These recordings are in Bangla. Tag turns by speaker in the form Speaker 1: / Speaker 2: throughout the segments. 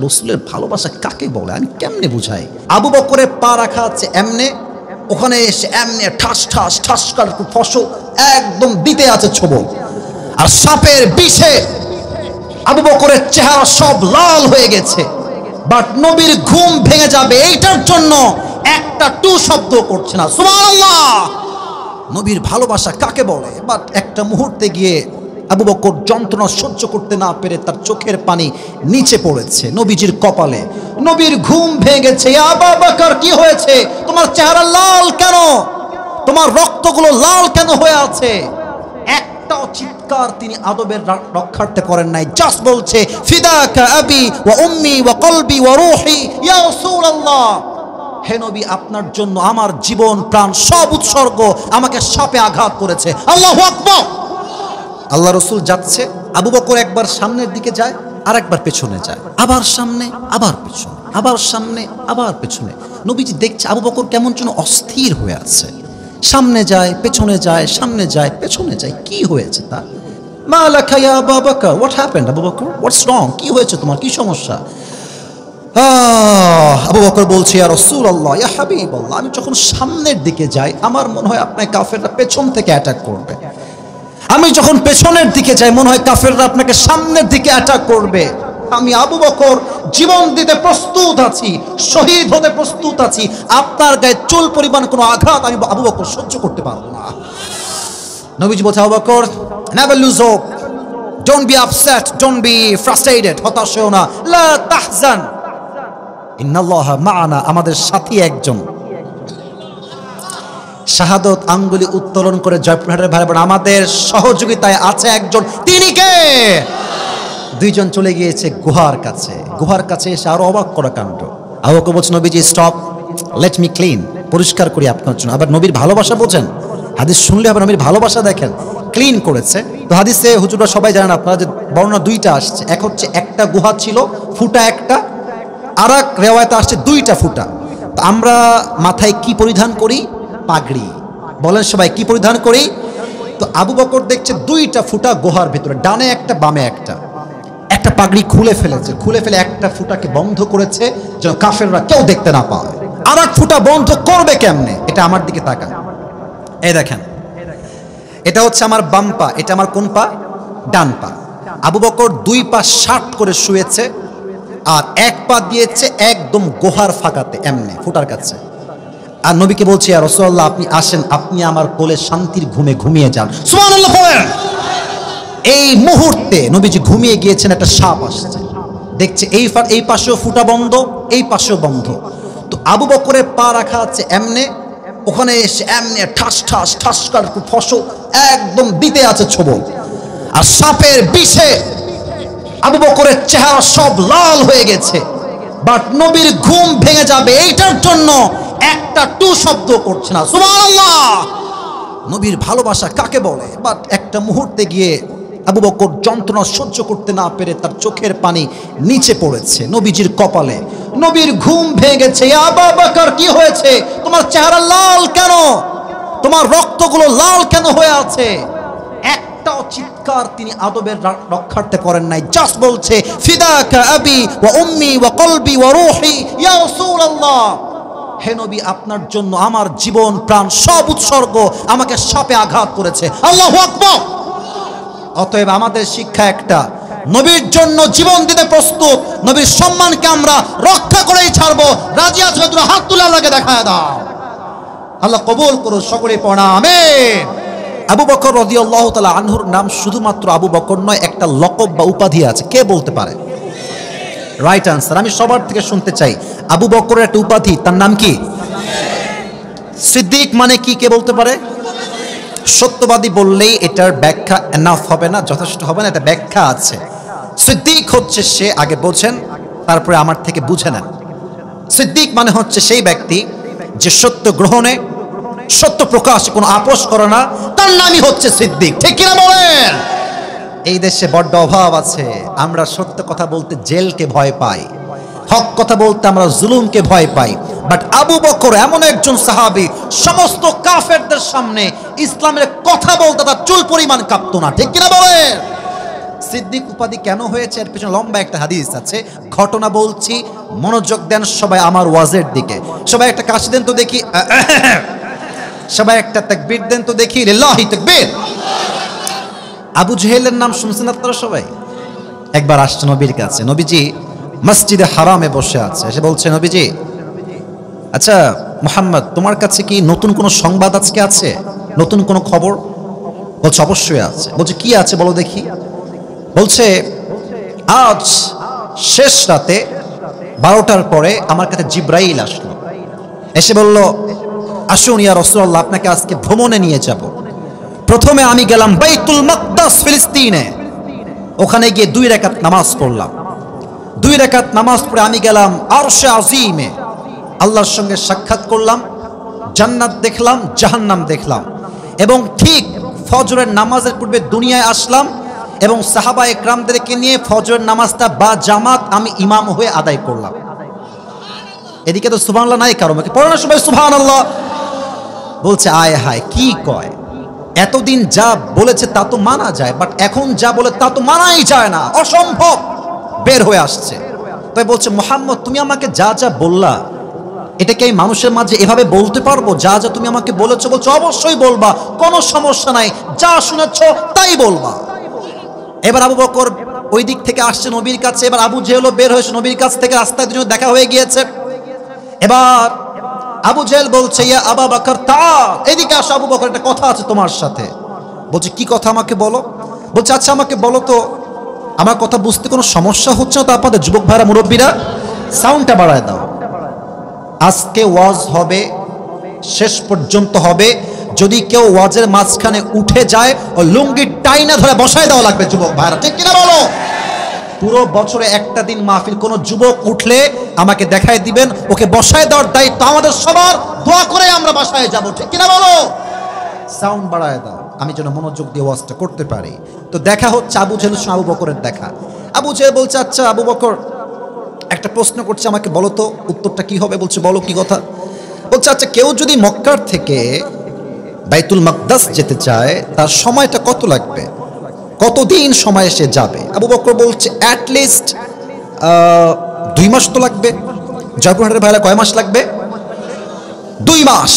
Speaker 1: রাসূলের ভালোবাসা কাকে বলে আমি কেমনে বুঝাই? আবু বকরের পা রাখা আছে এমনে, ওখানে এসে এমনি ঠাস ঠাস ঠাস করে ফসল একদম দিতে আছে ছোবল, আর সাপের বিষে আবু বকরের চেহারা সব লাল হয়ে গেছে। বাট নবীর ঘুম ভেঙে যাবে এইটার জন্য একটা টু শব্দ করছে না। সুবহানাল্লাহ! নবীর ভালোবাসা কাকে বলে? বাট একটা মুহূর্তে গিয়ে আবু বকর যন্ত্রণা সহ্য করতে না পেরে তার চোখের পানি নিচে পড়েছে নবীজির কপালে। নবীর ঘুম ভেঙে গেছে। আবু বকর কি হয়েছে? তোমার চেহারা লাল কেন? তোমার রক্তগুলো লাল কেন হয়ে আছে? একটাও চিৎকার তিনি আদবের রক্ষার্থে করেন নাই। জাস্ট বলছে ফিদাকা আবি ওয়া উম্মি ওয়া কলবি ওয়া রূহি ইয়া রাসূলুল্লাহ, হে নবী আপনার জন্য আমার জীবন প্রাণ সব উৎসর্গ। আমাকে সাপে আঘাত করেছে। আল্লাহু আকবার! আল্লাহ রসুল যাচ্ছে, আবু বকর একবার সামনের দিকে যায়, আর একবার পেছনে যায়, আবার সামনে আবার পেছনে, আবার সামনে আবার পেছনে। নবীজি দেখছে আবু বকর কেমন যেন অস্থির হয়ে আছে, সামনে যায় পেছনে যায়, সামনে যায় পেছনে যায়। কি হয়েছে তার? মা লাকা ইয়া আবু বকর, হোয়াট হ্যাপেন্ড আবু বকর, হোয়াটস রং? কি হয়েছে তোমার, কি সমস্যা? আবু বকর বলছে ইয়া রাসূলুল্লাহ ইয়া হাবিবাল্লাহ, আমি যখন সামনের দিকে যাই আমার মনে হয় আপনার কাফেররা পেছন থেকে অ্যাটাক করবে। আমি যখন পেছনের দিকে যাই মনে হয় কাফেররা আপনাকে সামনের দিকে অ্যাটাক করবে। আমি আবু বকর জীবন দিতে প্রস্তুত আছি, শহীদ হতে প্রস্তুত আছি। আপনার গায়ে চুল পরিমাণ কোনো আঘাত আমি আবু বকর সহ্য করতে পারবো না। নবীজি বলছে Abu Bakr never lose hope, don't be upset, don't be frustrated, হতাশ হও না, লা তাহজান ইন্নাল্লাহা মা'ানা, আমাদের সাথী একজন। শাহাদত আঙ্গুলি উত্তোলন করে জয়পুরহাটের ভাই বোন, আমাদের সহযোগিতায় আছে একজন। তিনি কে? দুইজন চলে গিয়েছে গুহার কাছে। গুহার কাছে এসে আরো অবাক করা কাণ্ড। আবু বকর বলছে নবীজি স্টপ, লেট মি ক্লিন, পরিষ্কার করি আপনার জন্য। আবার নবীর ভালোবাসা বোঝেন, হাদিস শুনলে আবার নবীর ভালোবাসা দেখেন। ক্লিন করেছে। তো হাদিসে হুজুররা সবাই জানেন আপনারা যে বর্ণনা দুইটা আসছে। এক হচ্ছে একটা গুহা ছিল ফুটা একটা, আর এক রেওয়ায়তে আসছে দুইটা ফুটা। তো আমরা মাথায় কি পরিধান করি? পাগড়ি। বলেন সবাই কি পরিধান করি? তো আবু বকর দেখছে দুইটা ফুটা গুহার ভিতরে, ডানে একটা বামে একটা। একটা পাগড়ি খুলে ফেলেছে, খুলে ফেলে একটা ফুটাকে বন্ধ করেছে যেন কাফেররা কেউ দেখতে না পায়। আর এক ফুটা বন্ধ করবে কেমনে? এটা আমার দিকে তাকান, এই দেখেন, এটা হচ্ছে আমার বাম পা, এটা আমার কোন পা? ডান পা। আবু বকর দুই পা শার্ট করে শুয়েছে, আর এক পা দিয়েছে একদম গুহার ফাঁকাতে, এমনি ফুটার কাছে। আর নবীকে বলছে ইয়া রাসূলুল্লাহ আপনি আসেন, আপনি আমার কোলে শান্তির ঘুমে ঘুমিয়ে যান। সুবহানাল্লাহ বলেন। এই মুহূর্তে নবীজি ঘুমিয়ে গিয়েছেন, একটা সাপ আসছে, দেখছে এই পাশেও ফুটা বন্ধ, এই পাশেও বন্ধ। তো আবু বকরের পা রাখা আছে এমনে, ওখানে এসে এমনি ঠাস ঠাস ঠাস করে ফসল একদম দিতে আছে ছোবল, আর সাপের বিষে আবু বকরের চেহারা সব লাল হয়ে গেছে। বাট নবীর ঘুম ভেঙে যাবে এইটার জন্য একটা টু শব্দ করছে না। সুবহানাল্লাহ! নবীর ভালোবাসা কাকে বলে? বাট একটা মুহূর্তে গিয়ে আবু বকর যন্ত্রণা সহ্য করতে না পেরে তার চোখের পানি নিচে পড়েছে নবীজির কপালে। নবীর ঘুম ভেঙে গেছে। আবু বকর কি হয়েছে? তোমার চেহারা লাল কেন? তোমার রক্তগুলো লাল কেন হয়ে আছে? একটাও চিৎকার তিনি আদবের রক্ষার্থে করেন নাই। জাস্ট বলছে ফিদাকা আবি ওয়া উম্মি ওয়া কলবি ওয়া রূহি ইয়া রাসূলুল্লাহ, হে নবী আপনার জন্য আমার জীবন প্রাণ সব উৎসর্গ। আমাকে সাপে আঘাত করেছে। আল্লাহু আকবার! অতএব আমাদের শিক্ষা একটা, নবীর জন্য জীবন দিতে প্রস্তুত, নবীর সম্মানকে আমরা রক্ষা করেই ছাড়বো। রাজি আছো? তোমরা হাত তুলে আল্লাহকে দেখায় দাও। আল্লাহ কবুল করুন, সকলে পড়া আমিন। আবু বকর রাদিয়াল্লাহু তাআলা আনহুর নাম শুধুমাত্র আবু বকর নয়, একটা লকব বা উপাধি আছে। কে বলতে পারে? Right answer. আমি সবার থেকে শুনতে চাই, আবু বকরের একটা উপাধি, তার নাম কি? সিদ্দিক মানে কি? কে বলতে পারে? সত্যবাদী বললেই এটার ব্যাখ্যা এনাফ হবে না, যথেষ্ট হবে না, এটা ব্যাখ্যা আছে। সিদ্দিক হচ্ছে সে, আগে বোঝেন তারপরে আমার থেকে বুঝে নেন। সিদ্দিক মানে হচ্ছে সেই ব্যক্তি যে সত্য গ্রহণে, সত্য প্রকাশে কোনো আপোষ করে না, তার নামই হচ্ছে সিদ্দিক। ঠিক কিনা বলেন? এই দেশে বড্ড অভাব আছে, আমরা সত্য কথা বলতে জেলকে ভয় পাই, হক কথা বলতে আমরা জুলুমকে ভয় পাই। বাট আবু বকর এমন একজন সাহাবী, সমস্ত কাফেরদের সামনে ইসলামের কথা বলতে তার চুল পরিমাণ কাঁপতো না। ঠিক কিনা বলেন? সিদ্দিক উপাধি কেন হয়েছে এর পিছনে লম্বা একটা হাদিস আছে, ঘটনা বলছি, মনোযোগ দেন সবাই আমার ওয়াজের দিকে। সবাই একটা কাশি দেন তো দেখি, সবাই একটা তাকবীর দেন তো দেখি, লিল্লাহি তাকবীর। আবু জেহেলের নাম শুনছেন আপনারা সবাই? একবার আসছে নবীর কাছে, নবীজি মসজিদে হারামে বসে আছে, এসে বলছে, নবীজি আচ্ছা মুহাম্মদ, তোমার কাছে কি নতুন কোনো সংবাদ আজকে আছে, নতুন কোনো খবর? বলছে অবশ্যই আছে। বলছে কি আছে বলো দেখি। বলছে আজ শেষ রাতে 12টার পরে আমার কাছে জিব্রাইল আসলো, এসে বলল, আসুন ইয়া রাসূলুল্লাহ, আপনাকে আজকে ভ্রমণে নিয়ে যাব। প্রথমে আমি গেলাম বাইতুল মাকদাস ফিলিস্তিনে, ওখানে গিয়ে 2 রাকাত নামাজ পড়লাম। 2 রাকাত নামাজ পড়ে আমি গেলাম আরশে আজিমে, আল্লাহর সঙ্গে সাক্ষাৎ করলাম, জান্নাত দেখলাম, জাহান্নাম দেখলাম, এবং ঠিক ফজরের নামাজের পূর্বে দুনিয়ায় আসলাম এবং সাহাবা একরামদেরকে নিয়ে ফজরের নামাজটা বা জামাত আমি ইমাম হয়ে আদায় করলাম। এদিকে তো সুবহানাল্লাহ নাই কারো মুখে, পড়ে না সবাই সুবহানাল্লাহ? বলছে আয় হায় কি কয়, এতদিন যা বলেছে তা তো মানা যায়, বাট এখন যা বলে তা তো মানাই যায় না, অসম্ভব বের হয়ে আসছে। তাই বলছে মুহাম্মদ, তুমি আমাকে যা যা বললা এটা কি আমি মানুষের মাঝে এভাবে বলতে পারবো? যা যা তুমি আমাকে বলেছো, বলছো অবশ্যই বলবা, কোনো সমস্যা নাই, যা শুনেছো তাই বলবা। এবার আবু বকর ওই দিক থেকে আসছে নবীর কাছে, এবার আবু জেহেলও বের হয়েছে নবীর কাছ থেকে, রাস্তায় দুজনে দেখা হয়ে গিয়েছে। এবার আবু জেহেল বলছে, ইয়া আবু বকর তাআল, এদিকে আসো আবু বকর, একটা কথা আছে তোমার সাথে। বলছে কি কথা, আমাকে বলো। বলছে আচ্ছা আমাকে বলো তো, আমার কথা বুঝতে কোনো সমস্যা হচ্ছে না তো আপনাদের? যুবক ভাইরা, মুরব্বীরা, সাউন্ডটা বাড়ায় দাও। আজকে ওয়াজ হবে, শেষ পর্যন্ত হবে, যদি কেউ ওয়াজের মাঝখানে উঠে যায় ও লুঙ্গি টাইনা ধরে বসায় দেওয়া লাগবে যুবক ভাইরা, ঠিক কিনা বলো? পুরো বছরে একটা দিন মাহফিল, কোন যুবক উঠলে আমাকে দেখায় দিবেন, ওকে বসায় দেওয়ার দায়িত্ব আমাদের সবার, দোয়া করে আমরা বাসায় যাব, ঠিক কিনা বলো? সাউন্ড বাড়ায় দাও, আমি যেন মনোযোগ দিয়ে ওয়াজটা করতে পারি। তো দেখা হচ্ছে আবু জেহেলের সঙ্গে আবু বকরের দেখা। আবু জেহেল বলছে, আচ্ছা আবু বকর, একটা প্রশ্ন করছে, আমাকে বলো তো উত্তরটা কি হবে। বলছে বলো কি কথা। বলছে আচ্ছা কেউ যদি মক্কার থেকে বাইতুল মাকদাস যেতে চায় তার সময়টা কত লাগবে, কতদিন সময় সে যাবে? আবু বকর বলছে অ্যাটলিস্ট 2 মাস তো লাগবে। জয়পুরহাটের ভাইরা কয় মাস লাগবে? 2 মাস।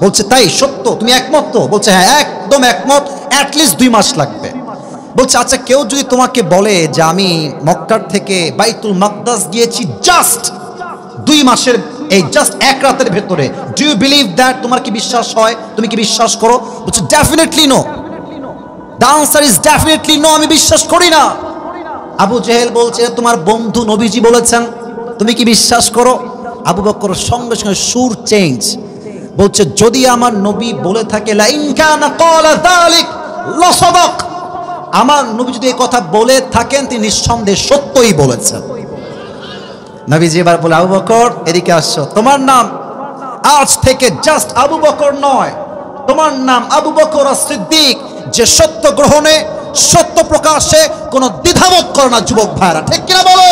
Speaker 1: বলছে তাই সত্য, তুমি একমত তো? বলছে হ্যাঁ একদম একমত, অ্যাটলিস্ট 2 মাস লাগবে। বলছে আচ্ছা কেউ যদি তোমাকে বলে যে আমি মক্কার থেকে বাইতুল মাকদাস গিয়েছি জাস্ট 2 মাসের, এই জাস্ট 1 রাতের ভেতরে, ডু ইউ বিলিভ দ্যাট? তোমার কি বিশ্বাস হয়? তুমি কি বিশ্বাস করো? বলছে definitely no, the answer is definitely no, আমি বিশ্বাস করি না। আবু জেহেল বলছে তোমার বন্ধু নবীজি বলেছেন, তুমি কি বিশ্বাস করো? আবু বকর সঙ্গে সঙ্গে সুর চেঞ্জ, বলছে যদি আমার নবী বলে থাকে লা ইন কানা ক্বালা যালিক লাসাদাক, আমার নবী যদি এই কথা বলে থাকেন তিনি নিঃসন্দেহে সত্যই বলেছেন। নবীজি এবার বলে আবু বকর এদিকে আসো, তোমার নাম আজ থেকে জাস্ট আবু বকর নয়, তোমার নাম আবু বকর as-সিদ্দিক, যে সত্য গ্রহণে সত্য প্রকাশে কোনো দ্বিধাবোধ করে না। যুবক ভাইরা ঠিক কিনা বলো?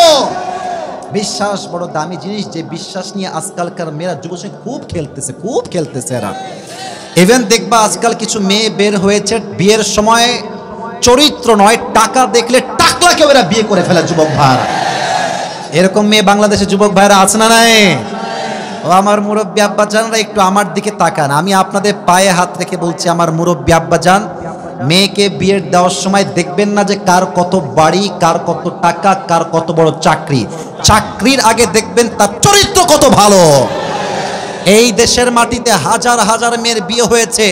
Speaker 1: বিশ্বাস বড় দামি জিনিস, যে বিশ্বাস নিয়ে আজকালকার মেয়েরা যুবক খুব খেলতেছে এরা। ইভেন দেখবা আজকাল কিছু মেয়ে বের হয়েছে বিয়ের সময় চরিত্র নয় টাকা দেখলে টাকলাকে ওরা বিয়ে করে ফেলে। যুবক ভাইরা, এরকম মেয়ে বাংলাদেশে যুবক ভাইরা আছে না নাই? ও আমার মুরব্বী আব্বাজানরা একটু আমার দিকে তাকান, আমি আপনাদের পায়ে হাত রেখে বলছি, আমার মুরব্বী আব্বাজান, মেয়েকে বিয়ের দেওয়ার সময় দেখবেন না যে কার কত বাড়ি, কার কত টাকা, কার কত বড় চাকরি, চাকরির আগে দেখবেন তার চরিত্র কত ভালো। এই দেশের মাটিতে হাজার হাজার মেয়ের বিয়ে হয়েছে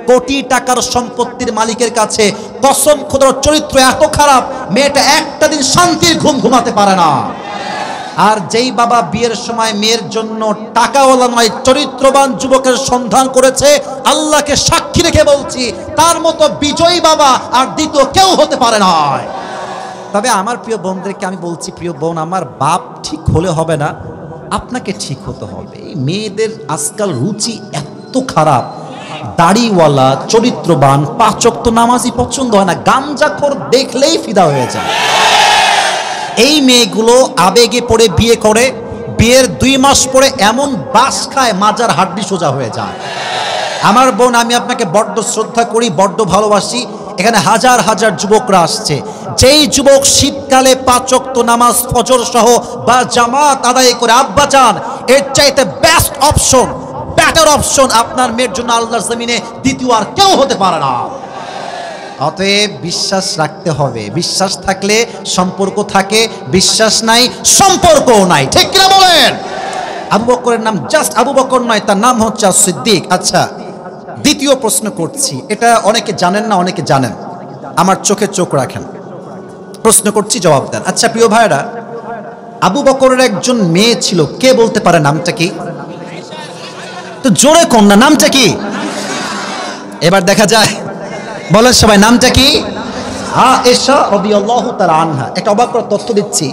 Speaker 1: কোটি টাকার সম্পত্তির মালিকের কাছে, কসম খোদার চরিত্র এত খারাপ মেয়েটা একটা দিন শান্তির ঘুম ঘুমাতে পারে না। আর যেই বাবা বিয়ের সময় মেয়ের জন্য টাকাওয়ালা নয় চরিত্রবান যুবকের সন্ধান করেছে, আল্লাহকে সাক্ষী রেখে বলছি তার মতো বিজয়ী বাবা আর দ্বিতীয় কেউ হতে পারে না। তবে আমার প্রিয় বোনদেরকে আমি বলছি, প্রিয় বোন, আমার বাপ ঠিক হলে হবে না, আপনাকে ঠিক হতে হবে। এই মেয়েদের আজকাল রুচি এত খারাপ, দাড়িওয়ালা চরিত্রবান 5 ওয়াক্ত নামাজি পছন্দ হয় না, গাঞ্জাখোর দেখলেই ফিদা হয়ে যায়। এই মেয়েগুলো আবেগে পড়ে বিয়ে করে, বিয়ের 2 মাস পরে এমন বাস খায় মাজার হাড্ডি সোজা হয়ে যায়। আমার বোন, আমি আপনাকে বড্ড শ্রদ্ধা করি, বড্ড ভালোবাসি, এখানে হাজার হাজার যুবকরা আসছে। যেই যুবক শীতকালে 5 ওয়াক্ত নামাজ ফজর সহ বা জামাত আদায় করে আব্বা যান, এর চাইতে বেস্ট অপশন, বেটার অপশন আপনার মেয়ের জন্য আল্লাহর জমিনে দ্বিতীয় আর কেউ হতে পারে না। অতএব বিশ্বাস রাখতে হবে। বিশ্বাস থাকলে সম্পর্ক থাকে, বিশ্বাস নাই সম্পর্কও নাই। ঠিক কিনা বলেন? আবু বকরের নাম জাস্ট আবু বকর নয়, তার নাম হচ্ছে সিদ্দিক। আচ্ছা, দ্বিতীয় প্রশ্ন করছি, এটা অনেকে জানেন না, অনেকে জানেন, আমার চোখে চোখ রাখেন, প্রশ্ন করছি জবাব দেন। আচ্ছা প্রিয় ভাইরা, আবু বকরের একজন মেয়ে ছিল, কে বলতে পারে নামটা কি? তো জোরে কোন না, নামটা কি? এবার দেখা যায়, বলেন সবাই, নামটা কি? আয়েশা রাদিয়াল্লাহু তাআলা আনহা। একটা অবাক করার তথ্য দিচ্ছি,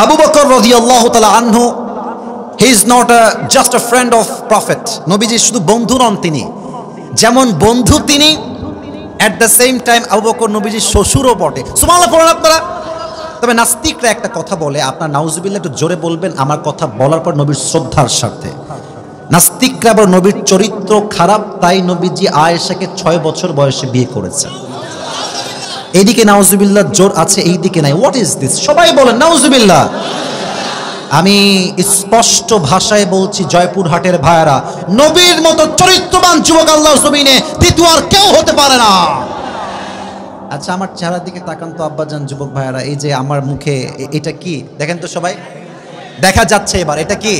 Speaker 1: আবু বকর রাদিয়াল্লাহু তাআলা আনহু, he is not just a friend of prophet. নবীজির শুধু বন্ধু নন তিনি, যেমন বন্ধু তিনি, at the same time Abu Bakr নবীজির শ্বশুরও বটে। সুবহানাল্লাহ পড়েন আপনারা। তবে নাস্তিকরা একটা কথা বলে, আপনার নাউজুবিল্লাহ একটু জোরে বলবেন আমার কথা বলার পর, নবীর শ্রদ্ধার স্বার্থে। নাস্তিকরা আবার নবীর চরিত্র খারাপ, তাই নবীজি আয়েশাকে 6 বছর বয়সে বিয়ে করেছেন। এইদিকে নাউজুবিল্লাহ জোর আছে, এইদিকে নাই। What is this? সবাই বলেন নাউজুবিল্লাহ। আমি স্পষ্ট ভাষায় বলছি, জয়পুরহাটের ভাইয়ারা, নবীর মতো চরিত্রবান যুবক আল্লাহর জমিনে দ্বিতীয় আর কেউ হতে পারে না। আচ্ছা, আমার চেহারার দিকে তাকান তো আব্বাজান, যুবক ভাইয়ারা। এই যে আমার মুখে, এটা কি দেখেন তো সবাই, দেখা যাচ্ছে এবার, এটা কি?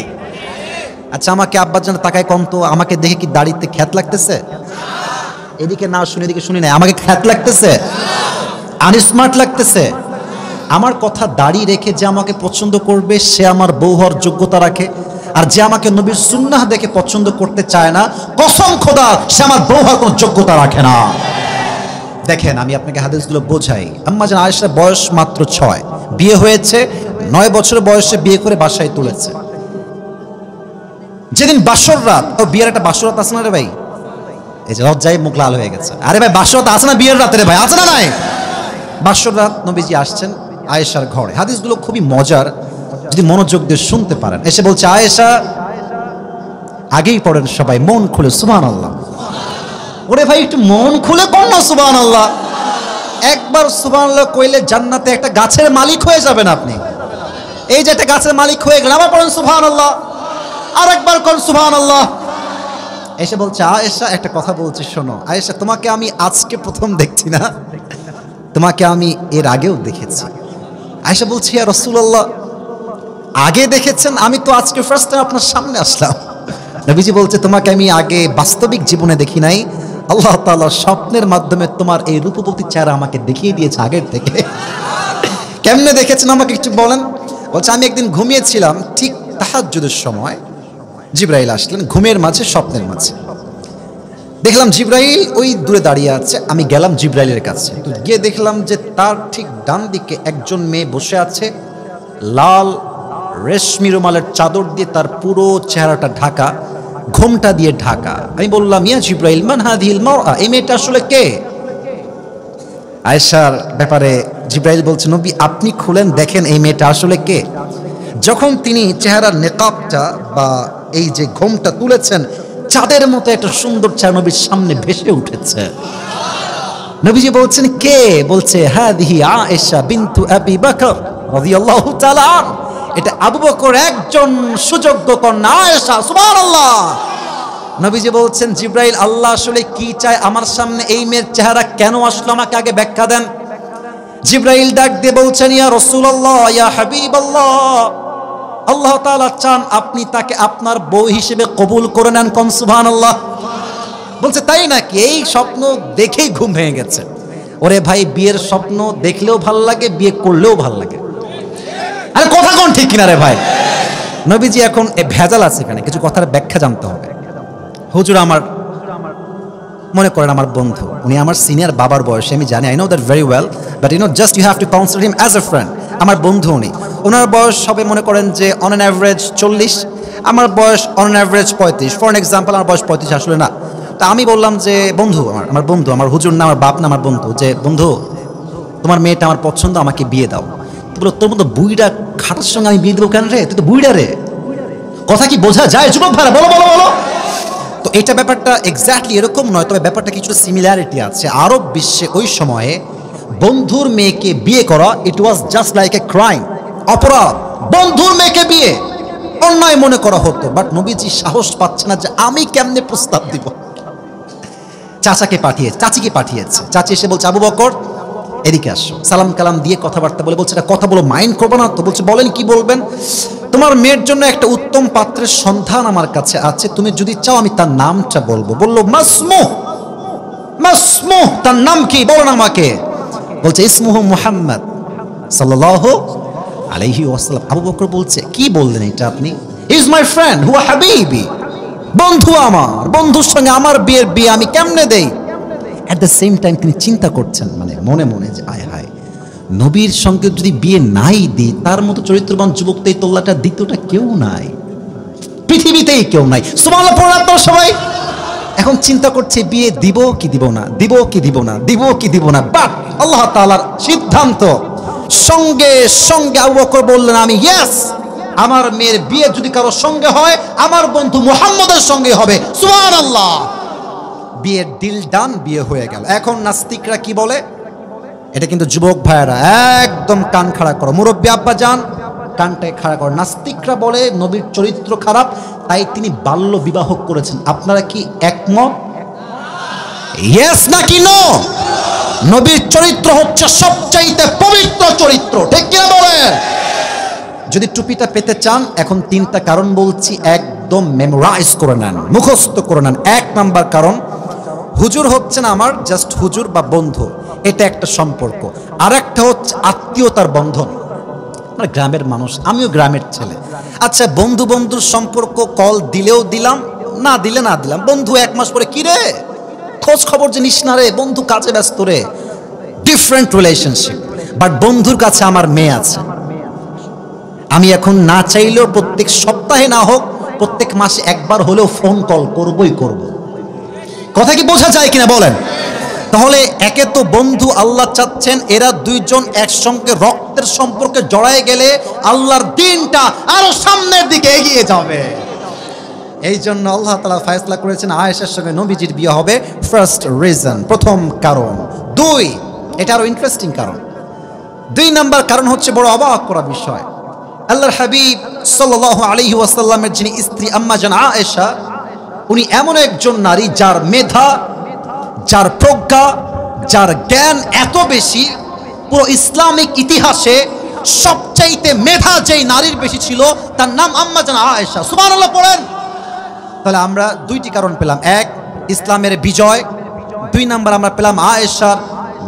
Speaker 1: আচ্ছা, আমাকে আব্বাজান তাকায় কম তো, আমাকে দেখে কি দাড়িতে খ্যাত লাগতেছে? এদিকে না শুনে এদিকে শুনি না, আমাকে খ্যাত লাগতেছে, আনস্মার্ট লাগতেছে? আমার কথা দাড়ি রেখে যে আমাকে পছন্দ করবে সে আমার বউ হওয়ার যোগ্যতা রাখে, আর যে আমাকে নবীর সুন্নাহ দেখে পছন্দ করতে চায় না, কসম খোদা, সে আমার বউ হওয়ার কোনো যোগ্যতা রাখে না। দেখেন, আমি আপনাকে হাদিসগুলো বোঝাই। আম্মা জান আয়েশার বয়স মাত্র 6, বিয়ে হয়েছে 9 বছর বয়সে, বিয়ে করে বাসায় তুলেছে। যেদিন বাসর রাত, ও বিয়ের একটা বাসর রাত আছে না রে ভাই? এই যে লজ্জায় মুখ লাল হয়ে গেছে। আরে ভাই, বাসর রাত আছে না বিয়ের রাতে রে ভাই? আছে না নাই? বাসর রাত নবীজি আসছেন আয়েশার ঘরে। হাদিসগুলো খুবই মজার, যদি মনোযোগ দিয়ে শুনতে পারেন। এসে বলছে, আয়েশা, আগেই পড়েন সবাই মন খুলে সুবহানাল্লাহ। ওরে ভাই, একটু মন খুলে কোন না সুবহানাল্লাহ। একবার সুবহানাল্লাহ কইলে জান্নাতে একটা গাছের মালিক হয়ে যাবেন আপনি। এই যে একটা গাছের মালিক হয়ে গেলেন, আবার পড়েন সুবহানাল্লাহ, আর একবার কোন সুবহানাল্লাহ। এসে বলছে, আয়েশা, একটা কথা বলছি শোনো। আয়েশা, তোমাকে আমি আজকে প্রথম দেখছি না, তোমাকে আমি এর আগেও দেখেছি। আয়েশা বলছি, ইয়া রাসূলুল্লাহ, আগে দেখেছেন? আমি তো আজকে ফার্স্ট টাইম আপনার সামনে আসলাম। নবীজি বলছে, তোমাকে আমি আগে বাস্তবিক জীবনে দেখি নাই, আল্লাহ তাআলা স্বপ্নের মাধ্যমে তোমার এই রূপবতী চেহারা আমাকে দেখিয়ে দিয়েছে আগের থেকে। কেমনে দেখেছেন আমাকে একটু বলেন? বলছে, আমি একদিন ঘুমিয়েছিলাম, ঠিক তাহাজ্জুদের সময় জিবরাইল আসলেন, ঘুমের মাঝে, স্বপ্নের মাঝে। দেখলাম জিবরাইল ওই দূরে দাঁড়িয়ে আছে। আমি গেলাম জিবরাইলের কাছে, তো গিয়ে দেখলাম যে তার ঠিক ডান দিকে একজন মেয়ে বসে আছে, লাল রেশমি রুমালের চাদর দিয়ে তার পুরো চেহারাটা ঢাকা, ঘোমটা দিয়ে ঢাকা। আমি বললাম, ইয়া জিবরাইল, মান হাদিহিল মারআ? এই মেয়েটা আসলে কে? আয়েশার ব্যাপারে জিবরাইল বলছে, নবী আপনি খুলেন, দেখেন এই মেয়েটা আসলে কে। যখন তিনি চেহারার নেকাবটা বা এই যে ঘোমটা তুলেছেন, চাঁদের মতো একটা সুন্দর চেহারা নবীর সামনে ভেসে উঠেছে। নবীজি বলছেন, কে? বলছে, হাদিহি আয়েশা বিনতু আবি বকর রাদিয়াল্লাহু তাআলা। এটা আবু বকর একজন সুযোগ্য কন্যা আয়েশা। সুবহানাল্লাহ। নবীজি বলছেন, জিবরাইল, আল্লাহ আসলে কি চায় আমার সামনে? এই মেয়ের চেহারা কেন আসলো, আমাকে আগে ব্যাখ্যা দেন। জিবরাইল ডাক দিয়ে বলছেন, ইয়া রাসূলুল্লাহ, ইয়া হাবিবাল্লাহ, আল্লাহ তাআলা চান আপনি তাকে আপনার বউ হিসেবে কবুল করে নেন। কোন সুবহানাল্লাহ। বলছে, তাই নাকি? এই স্বপ্ন দেখেই ঘুম ভেঙে গেছে। ওরে ভাই, বিয়ের স্বপ্ন দেখলেও ভাল লাগে, বিয়ে করলেও ভাল লাগে। আরে কথা কোন ঠিক কিনা রে ভাই? নবীজি এখন ভেজাল আছে এখানে, কিছু কথার ব্যাখ্যা জানতে হবে। হুজুর আমার, মনে করেন আমার বন্ধু, উনি আমার সিনিয়র বাবার বয়সে, আমি জানি, I know that very well, but you know just you have to counsel him as a friend. আমার বন্ধু উনি, ওনার বয়স হবে মনে করেন যে অন অ্যান অ্যাভারেজ 40, আমার বয়স on an average 35। For example, আমার বয়স 35 আসলে না। তা আমি বললাম যে, বন্ধু, আমার বন্ধু, আমার হুজুর না, আমার বাপ না, আমার বন্ধু, যে বন্ধু, তোমার মেয়েটা আমার পছন্দ, আমাকে বিয়ে দাও। তো বলো, তোর মতো বুইড়া খাটার সঙ্গে আমি বিয়ে দেবো কেন রে? তুই তো বুইড়া রে। কথা কি বোঝা যায় যুবক ভাইরা? বলো বলো বলো। তো এটা ব্যাপারটা এক্স্যাক্টলি এরকম নয়, তবে ব্যাপারটা কিছু সিমিলারিটি আছে। আরব বিশ্বে ওই সময়ে বন্ধুর মেয়েকে বিয়ে করা it was just like a crime, অপরাধ। বন্ধুর মেয়েকে বিয়ে অন্যায় মনে করা হতো। বাট নবীজি সাহস পাচ্ছে না যে আমি কেমনে প্রস্তাব দিব। চাচিকে পাঠিয়েছে। চাচি এসে বলছে, আবু বকর এদিকে আসো। সালাম কালাম দিয়ে কথাবার্তা বলে বলছে, এটা কথা বলো, মাইন্ড করবো না তো? বলছে, বলেন কি বলবেন? তোমার মেয়ের জন্য একটা উত্তম পাত্রের সন্ধান আমার কাছে আছে, তুমি যদি চাও আমি তার নামটা বলবো। বললো, মাসমুহ। তার নাম কি বলেন আমাকে? বলছে, ইসমুহু মুহাম্মদ সাল্লাল্লাহু আলাইহি ওয়াসাল্লাম। আবু বকর বলছে, কি বললেন এটা আপনি? ইজ মাই ফ্রেন্ড হুয়া হাবিবি, বন্ধু আমার, বন্ধুর সঙ্গে আমার বিয়ে আমি কেমনে দেই? এট দ্য সেম টাইম তিনি চিন্তা করছেন মানে মনে মনে যে আয় হায়, নবীর সঙ্গে যদি বিয়ে নাই দিই, তার মতো চরিত্রবান যুবক তো এই তোল্লাটা দ্বিতীয়টা কেউ নাই, পৃথিবীতেই কেউ নাই। সুবহানাল্লাহ পড়ুন আপনারা সবাই। এখন চিন্তা করছে বিয়ে দিব কি দিব না। বাট আল্লাহ তাআলার সিদ্ধান্ত, সঙ্গে সঙ্গে আবু বকর বললেন, আমি ইয়েস, আমার মেয়ের বিয়ে যদি কারোর সঙ্গে হয় আমার বন্ধু মুহাম্মদের সঙ্গে হবে। সুবহানাল্লাহ। বিয়ের ডিল ডান, বিয়ে হয়ে গেল। এখন নাস্তিকরা কি বলে? এটা কিন্তু যুবক ভাইয়েরা একদম কান খাড়া করো, মুরব্বী আব্বা যান কানটায় খাড়া করো। নাস্তিকরা বলে নবীর চরিত্র খারাপ, তাই তিনি বাল্য বিবাহ করেছেন। আপনারা কি একমত? ইয়েস নাকি নো? নবীর চরিত্র হচ্ছে সবচাইতে পবিত্র চরিত্র, ঠিক কিনা বলেন? যদি টুপিটা পেতে চান, এখন 3টা কারণ বলছি, একদম মেমোরাইজ করে নেন, মুখস্থ করে নেন। 1 নাম্বার কারণ, হুজুর হচ্ছেন আমার জাস্ট হুজুর বা বন্ধু, এটা একটা সম্পর্ক। আর একটা হচ্ছে আত্মীয়তার বন্ধন, আমরা গ্রামের মানুষ, আমিও গ্রামের ছেলে। আচ্ছা, বন্ধুর সম্পর্ক, কল দিলেও দিলাম, না দিলাম। বন্ধু 1 মাস পরে, কি রে খোঁজ খবর যে নিস না রে, বন্ধু কাজে ব্যস্ত রে, ডিফারেন্ট রিলেশনশিপ। বাট বন্ধুর কাছে আমার মেয়ে আছে, আমি এখন না চাইলেও প্রত্যেক সপ্তাহে না হোক প্রত্যেক মাসে একবার হলেও ফোন কল করবই করব। কথা কি বোঝা যায় কিনা বলেন? তাহলে একে তো বন্ধু আল্লাহ চাচ্ছেন এরা দুইজন একসঙ্গে রক্তের সম্পর্কে জড়ায় গেলে আল্লাহর দ্বীনটা আরো সামনের দিকে এগিয়ে যাবে। এই জন্য আল্লাহ তাআলা ফয়সালা করেছেন আয়েশার সঙ্গে নবীজির বিয়ে হবে। ফার্স্ট রিজন, প্রথম কারণ। 2, এটা আরো ইন্টারেস্টিং কারণ। 2 নাম্বার কারণ হচ্ছে বড় অবাক করা বিষয়। আল্লাহর হাবিব সাল্লাল্লাহু আলাইহি ওয়াসাল্লামের যিনি স্ত্রী আম্মা জান আয়েশা, উনি এমন একজন নারী যার মেধা, যার প্রজ্ঞা, যার জ্ঞান এত বেশি, পুরো ইসলামিক ইতিহাসে সবচাইতে মেধা যেই নারীর বেশি ছিল তার নাম আম্মা জান আয়েশা। সুবহানাল্লাহ পড়েন। তাহলে আমরা 2টি কারণ পেলাম, 1 ইসলামের বিজয়, 2 নাম্বার আমরা পেলাম আয়েশার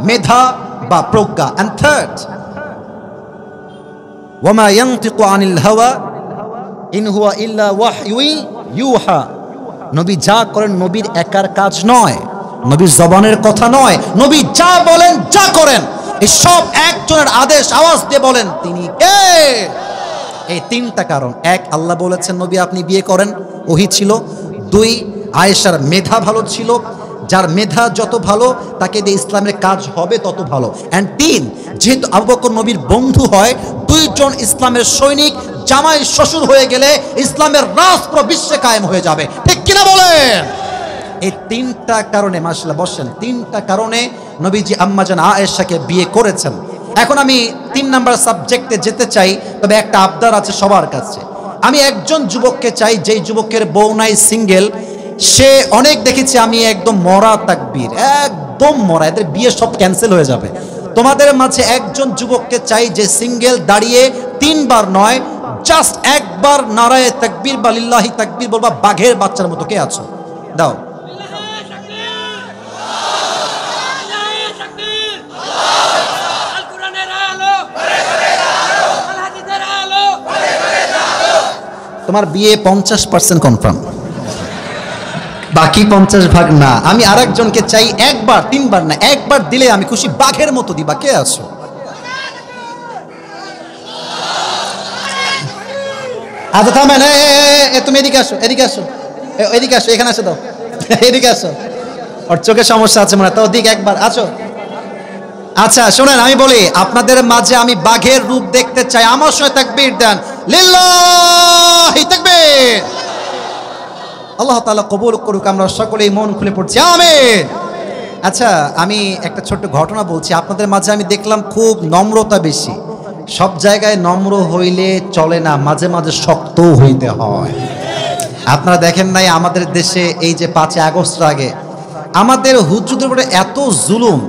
Speaker 1: মেধা বা প্রজ্ঞা। এন্ড থার্ড, ওয়ামা ইয়ানতিকু আনিল হাওয়া ইন হুয়া ইল্লা ওয়াহয়ু ইউহা। নবী যা করেন নবীর একার কাজ নয়, নবীর জবানের কথা নয়, নবী যা বলেন যা করেন এই সব একজনের আদেশ, আওয়াজ দিয়ে বলেন তিনি কে। এই 3টা কারণ। 1, আল্লাহ বলেছেন নবী আপনি বিয়ে করেন, ওহী ছিল। 2, আয়েশার মেধা ভালো ছিল, যার মেধা যত ভালো তাকে দিয়ে ইসলামের কাজ হবে তত ভালো। এন্ড 3, যেহেতু আবু বকর নবীর বন্ধু হয়, 2 জন ইসলামের সৈনিক জামাই শ্বশুর হয়ে গেলে ইসলামের রাজ পুরো বিশ্বে কায়েম হয়ে যাবে, ঠিক কিনা বলেন? এই 3টা কারণে, মাশাআল্লাহ বসেন, 3টা কারণে নবীজি আম্মা জান আয়েশাকে বিয়ে করেছেন। এখন আমি 3 নাম্বার সাবজেক্টে যেতে চাই, তবে একটা আবদার আছে সবার কাছে। আমি একজন যুবককে চাই, যেই যুবকের বউ নাই, সিঙ্গেল, সে অনেক দেখেছি আমি একদম মরা তাকবীর, একদম মরা, এদের বিয়ে সব ক্যান্সেল হয়ে যাবে। তোমাদের মাঝে একজন যুবককে চাই যে সিঙ্গেল, দাঁড়িয়ে 3 বার নয়, জাস্ট একবার নারায়ে তাকবীর বা লিল্লাহি তাকবীর বলবা বাঘের বাচ্চার মতো। কে আছো? দাও। তোমার বিয়ে 50% কনফার্ম, বাকি 50% না। আমি আরেকজনকে চাই একবার, 3 বার না, একবার দিলে আমি খুশি, বাঘের মতো দিবা। কে আছো? আচ্ছা থামেন, তুমি এদিকে আসো, এদিকে আসো, এখানে আসো, দাও এদিকে আসো। ওর চোখে সমস্যা আছে মনে হয়, তো ওদিকে একবার আছো। আচ্ছা শোনেন, আমি বলি আপনাদের মাঝে আমি বাঘের রূপ দেখতে চাই, আমার সঙ্গে তাকবীর দেন, লিল্লাহি তাকবীর, আল্লাহ তাআলা কবুল করুক, আমরা সকলেই মন খুলে পড়ছি আমিন। আচ্ছা, আমি একটা ছোট্ট ঘটনা বলছি আপনাদের মাঝে। আমি দেখলাম খুব নম্রতা বেশি। সব জায়গায় নম্র হইলে চলে না, মাঝে মাঝে শক্তও হইতে হয়। আপনারা দেখেন নাই আমাদের দেশে এই যে 5 আগস্ট আগে আমাদের হুজুরদের উপরে এত জুলুম।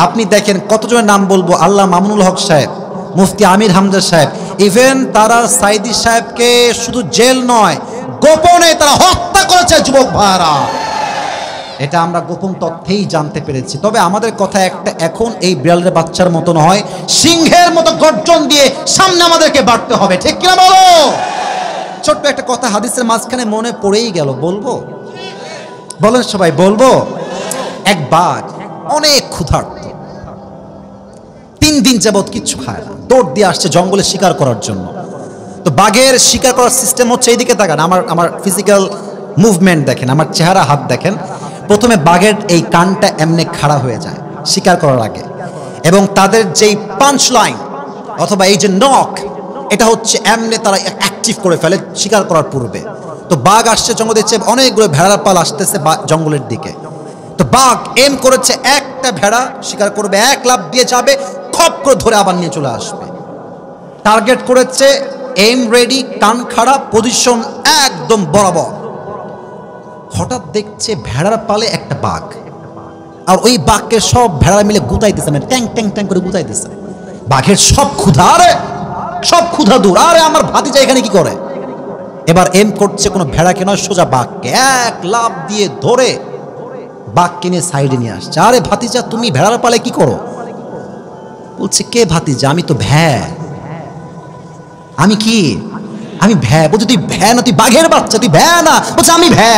Speaker 1: আপনি দেখেন কতজনের নাম বলবো, আল্লাহ মামুনুল হক সাহেব, মুফতি আমির হামজা সাহেব, ইভেন তারা সাইদি সাহেবকে শুধু জেল নয় গোপনে তারা হত্যা করেছে যুবক ভাইরা। এটা আমরা গোপন তথ্যেই জানতে পেরেছি। তবে আমাদের কথা একটা, এখন এই বিড়ালের বাচ্চার মতো নয়, সিংহের মতো গর্জন দিয়ে সামনে আমাদেরকে বাড়তে হবে, ঠিক কিনা বলো? ছোট্ট একটা কথা হাদিসের মাঝখানে মনে পড়েই গেল, বলবো? বলেন সবাই, বলবো? এক বাঘ অনেক ক্ষুধার্ত, 3 দিন যাবত কিচ্ছু খায় না, দৌড় দিয়ে আসছে জঙ্গলে শিকার করার জন্য। তো বাঘের শিকার করার সিস্টেম হচ্ছে, এইদিকে তাকান, আমার ফিজিক্যাল মুভমেন্ট দেখেন, আমার চেহারা, হাত দেখেন। প্রথমে বাঘের এই কানটা এমনি খাড়া হয়ে যায় শিকার করার আগে, এবং তাদের যেই পাঞ্চ লাইন অথবা এই যে নখ, এটা হচ্ছে এমনি তারা অ্যাক্টিভ করে ফেলে শিকার করার পূর্বে। তো বাঘ আসছে জঙ্গল, দেখছে অনেকগুলো ভেড়ার পাল আসতেছে জঙ্গলের দিকে। তো বাঘ এম করেছে একটা ভেড়া শিকার করবে, এক লাফ দিয়ে যাবে, খপ করে ধরে আবার নিয়ে চলে আসবে। টার্গেট করেছে, এম রেডি, কান খাড়া, পজিশন একদম বরাবর। হঠাৎ দেখছে ভেড়ার পালে একটা বাঘ, আর ওই বাঘকে সব ভেড়া মিলে গুতাইতেছে, মানে ট্যাং ট্যাং ট্যাং করে গুতাইতেছে। বাঘের সব ক্ষুধা, আরে সব ক্ষুধা দূর, আরে আমার ভাতিজা এখানে কি করে। এবার এম করছে কোনো ভেড়াকে নয়, সোজা বাঘকে এক লাফ দিয়ে ধরে বাঘকে নিয়ে সাইডে নিয়ে আসছে। আরে ভাতিজা, তুমি ভেড়ার পালে কি করো? বলছে, কে ভাতিজা? আমি তো ভ্যা। আমি কি? আমি ভ্যা। বলছে, তুই ভ্যা না, তুই বাঘের বাচ্চা, তুই ভ্যা না। বলছে, আমি ভ্যা।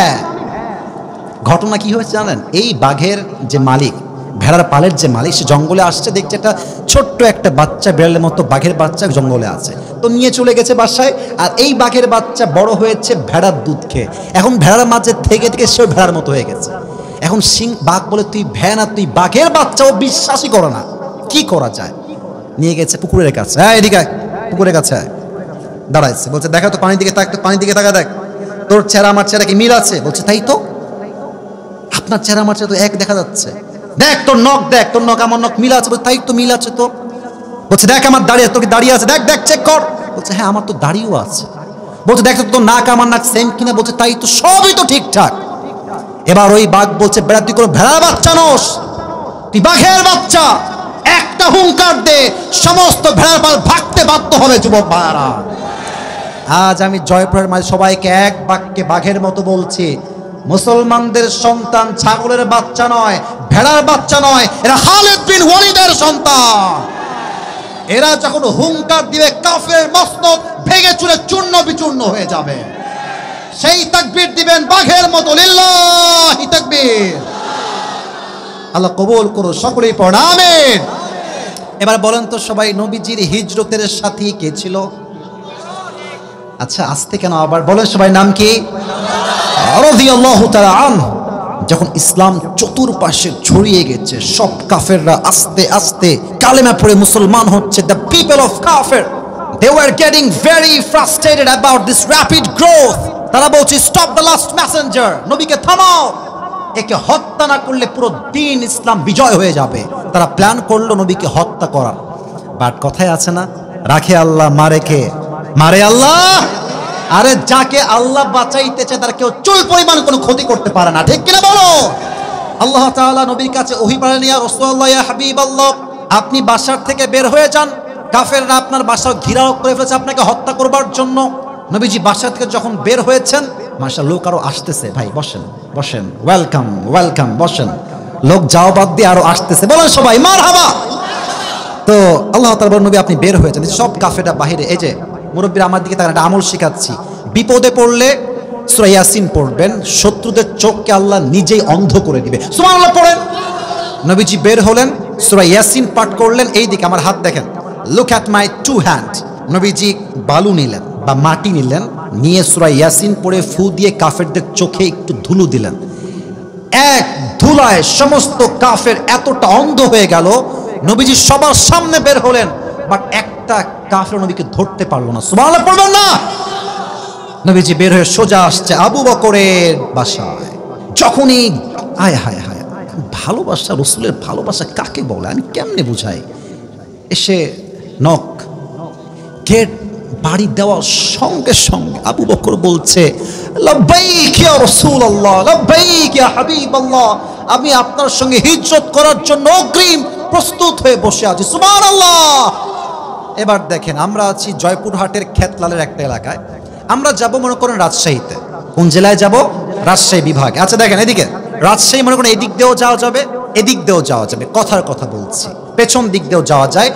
Speaker 1: ঘটনা কি হয়েছে জানেন? এই বাঘের যে মালিক, ভেড়ার পালের যে মালিক, সে জঙ্গলে আসছে, দেখছে একটা ছোট্ট একটা বাচ্চা, বিড়ালের মতো বাঘের বাচ্চা জঙ্গলে আছে, তো নিয়ে চলে গেছে বাসায়। আর এই বাঘের বাচ্চা বড় হয়েছে ভেড়ার দুধ খেয়ে, এখন ভেড়ার মাঝে থেকে থেকে সেও ভেড়ার মতো হয়ে গেছে। এখন বাঘ বলে, তুই ভ্যা না, তুই বাঘের বাচ্চা। ও বিশ্বাসই করে না। কি করা যায়? নিয়ে গেছে পুকুরের কাছে। হ্যাঁ, এদিকে পুকুরের কাছে দাঁড়াইছে, বলছে, দেখা তো পানির দিকে তাক, পানির দিকে তাকা, দেখ তোর চেহারা আমার চেহারা কি মিল আছে? বলছে, তাই তো, আপনার চেহারা আমার চেহারা তো এক দেখা যাচ্ছে। দেখ তোর নখ, দেখ তোর নখ আমার নখ মিল আছে। বলছে, তাই তো, মিল আছে তো। বলছে, দেখ আমার দাড়ি, তোর কি দাড়ি আছে? দেখ দেখ চেক কর। বলছে, হ্যাঁ আমার তো দাড়িও আছে। বলছে, দেখ তোর নাক আমার নাক সেম কিনা। বলছে, তাই তো, সবই তো ঠিকঠাক। এবার ওই বাঘ বলছে, বেড়া তুই কোনো ভেড়ার বাচ্চা নোস, তুই বাঘের বাচ্চা। একটা হুঙ্কার দে, সমস্ত ভেড়ার পাল ভাগতে বাধ্য হবে যুবক ভাইরা। আজ আমি জয়পুরের মাঝে সবাইকে এক বাক্যে বাঘের মতো বলছি, মুসলমানদের সন্তান ছাগলের বাচ্চা নয়, ভেড়ার বাচ্চা নয়, এরা খালিদ বিন ওয়ালিদের সন্তান। এরা যখন হুঙ্কার দিবে, কাফের মস্তক ভেঙে চুরে চূর্ণ বিচূর্ণ হয়ে যাবে। সেই তাকবীর দিবেন বাঘের মতো, লিল্লাহি তাকবীর। আল্লাহ কবুল করো, সকলেই পড়ুন আমিন। এবার বলেন তো সবাই, নবীজির হিজরতের সাথী কে ছিল? আচ্ছা, আসতে কেন আবার বলেন সবাই, নাম কি? রাদিয়াল্লাহু তাআলা আনহু। যখন ইসলাম চতুর্পাশে ছড়িয়ে গেছে, সব কাফেররা আস্তে আস্তে কালেমা পড়ে মুসলমান হচ্ছে। দ্য পিপল অফ কাফের, they were getting very frustrated about this rapid growth. তারা বলছে, স্টপ দ্য লাস্ট মেসেঞ্জার, নবীকে থামাও, একে হত্যা না করলে পুরো দিন ইসলাম বিজয় হয়ে যাবে। তারা প্ল্যান করলো নবীকে হত্যা করার। বাট কথায় আছে না, রাখে আল্লাহ, মারে কে? মারে আল্লাহ। আরে যাকে আল্লাহ বাঁচাইতে চায় তার কেউ চুল পরিমাণ কোনো ক্ষতি করতে পারে না, ঠিক কিনা বলো? আল্লাহ তাআলা নবীর কাছে ওহী পাঠালেন, ইয়া রাসূলুল্লাহ, ইয়া হাবিবাল্লাহ, আপনি বাসার থেকে বের হয়ে যান, কাফেররা আপনার বাসা ঘেরাও করে ফেলেছে আপনাকে হত্যা করবার জন্য। নবীজি বাসা থেকে যখন বের হয়েছেন, মাশাআল্লাহ, লোক আরো আসতেছে। ভাই বসেন বসেন, ওয়েলকাম ওয়েলকাম, বসেন। লোক যাও বাদ দিয়ে আরো আসতেছে, বলেন সবাই মারহাবা। তো আল্লাহ তাআলা বলেন, নবী আপনি বের হয়েছেন, সব কাফেররা বাহিরে। এই যে মুরব্বীরা আমার দিকে তাকান, একটা আমল শিখাচ্ছি। বিপদে পড়লে সূরা ইয়াসিন পড়বেন, শত্রুদের চোখকে আল্লাহ নিজেই অন্ধ করে দিবে। সুবহানাল্লাহ পড়েন। নবীজি বের হলেন, সূরা ইয়াসিন পাঠ করলেন। এই দিকে আমার হাত দেখেন, look at my to hand. নবীজি বালু নিলেন বা মাটি নিলেন, নিয়ে সূরা ইয়াসিন পড়ে ফু দিয়ে কাফেরদের চোখে একটু ধুলো দিলেন। এক ধুলায় সমস্ত কাফের এতটা অন্ধ হয়ে গেল, নবীজি সবার সামনে বের হলেন, বাট একটা কাফের নবীকে ধরতে পারলো না। সুবহানাল্লাহ পড়বেন না? নবীজি বের হয়ে সোজা আসছে আবু বকরের বাসায়। যখনই আয় হায় হায়, ভালোবাসা, রসুলের ভালোবাসা কাকে বলে আমি কেমনে বুঝাই। এসে নক, গেট বাড়ি দেওয়ার সঙ্গে সঙ্গে আবু বকর বলছে লাব্বাইক ইয়া রাসূলুল্লাহ, লাব্বাইক ইয়া হাবিবাল্লাহ, আমি আপনার সঙ্গে হিজরত করার জন্য অগ্রিম প্রস্তুত হয়ে বসে আছি। সুবহানাল্লাহ। এবার দেখেন, আমরা আছি জয়পুরহাটের খেতলালের একটা এলাকায়, আমরা যাব মনে করেন রাজশাহীতে। কোন জেলায় যাব? রাজশাহী বিভাগে। আচ্ছা দেখেন, এদিকে রাজশাহী মনে করেন এদিক দিয়েও যাওয়া যাবে, এদিক দিয়েও যাওয়া যাবে, কথার কথা বলছি, পেছন দিক দিয়েও যাওয়া যায়।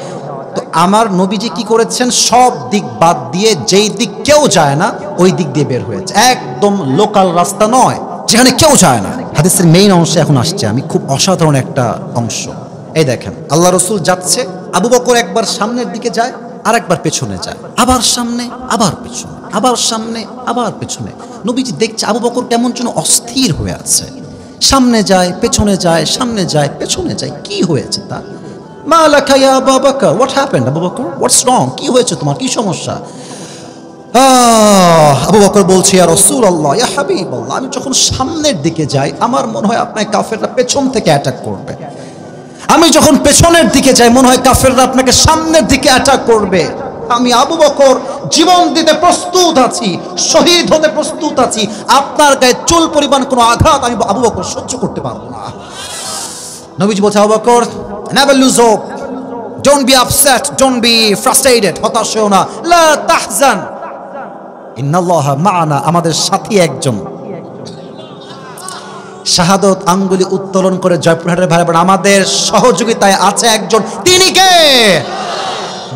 Speaker 1: তো আমার নবীজি কি করেছেন, সব দিক বাদ দিয়ে যেই দিক কেউ যায় না ওই দিক দিয়ে বের হয়েছে, একদম লোকাল রাস্তা নয় যেখানে কেউ যায় না। হাদিসের মেইন অংশে এখন আসছে আমি, খুব অসাধারণ একটা অংশ। এই দেখেন, আল্লাহ রসুল যাচ্ছে, আবু বকর একবার সামনের দিকে যায়, আর একবার পেছনে যায়, আবার সামনে আবার পেছনে, আবার সামনে আবার পেছনে। নবীজি দেখছে আবু বকর কেমন যেন অস্থির হয়ে আছে, সামনে যায় পেছনে যায়, সামনে যায় পেছনে যায়। কি হয়েছে তার? মা লাকা ইয়া আবু বকর, হোয়াট হ্যাপেন্ড আবু বকর, হোয়াটস রং, কি হয়েছে তোমার, কি সমস্যা? আবু বকর বলছে ইয়া রাসূলুল্লাহ, ইয়া হাবিবাল্লাহ, আমি যখন সামনের দিকে যাই আমার মনে হয় আপনার কাফেররা পেছন থেকে অ্যাটাক করবে। আমি যখন পেছনের দিকে যাই মনে হয় কাফেররা আপনাকে সামনের দিকে অ্যাটাক করবে। আমি আবু বকর জীবন দিতে প্রস্তুত আছি, শহীদ হতে প্রস্তুত আছি, আপনার গায়ে চুল পরিমাণ কোনো আঘাত আমি আবু বকর সহ্য করতে পারবো না। নবীজি বলছে Abu Bakr, never lose hope, don't be upset, don't be frustrated, হতাশ হও না, লা তাহজান, ইন্নাল্লাহা মা'ানা, আমাদের সাথী একজন। শাহাদত আঙ্গুলি উত্তোলন করে জয়পুরহাটের ভাই বোন, আমাদের সহযোগিতায় আছে একজন, তিনি কে?